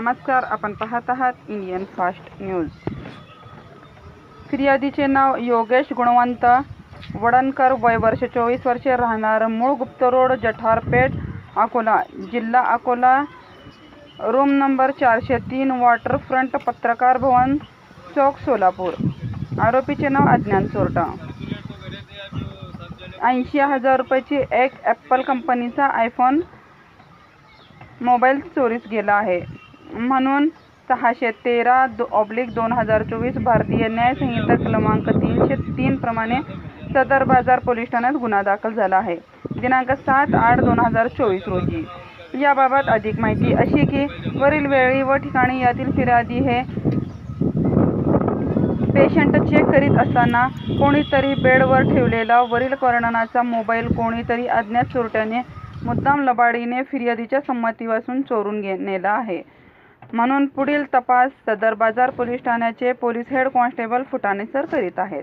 नमस्कार, आपण पाहत आहात इंडियन फास्ट न्यूज। फिर्यादीचे नाव योगेश गुणवंत वडणकर, वय वर्ष 24 वर्षे, राहणार मूळ गुप्तरोड, जठारपेठ, अकोला, जिल्हा अकोला, रूम नंबर 403, वॉटरफ्रंट, पत्रकार भवन चौक, सोलापूर। आरोपीचे नाव अज्ञात चोरटा। 80,000 रुपयाची एक ॲपल कंपनीचा आयफोन मोबाईल चोरीस गेला आहे म्हणून 613/2024 भारतीय न्याय संहिता क्रमांक 303 प्रमाणे सदर बाजार पोलीस ठाण्यात गुन्हा दाखल झाला आहे दिनांक 7/8/2024 रोजी। याबाबत अधिक माहिती अशी की वरील वेळी व ठिकाणी यातील फिर्यादी हे पेशंट चेक करीत असताना कोणीतरी बेडवर ठेवलेला वरील वर्णनाचा मोबाईल कोणीतरी अज्ञात चोरट्याने मुद्दाम लबाडीने फिर्यादीच्या संमतीपासून चोरून नेला आहे म्हणून पुढील तपास सदर बाजार पोलीस ठाण्याचे पोलीस हेड कॉन्स्टेबल फुटाणे सर करीत आहेत।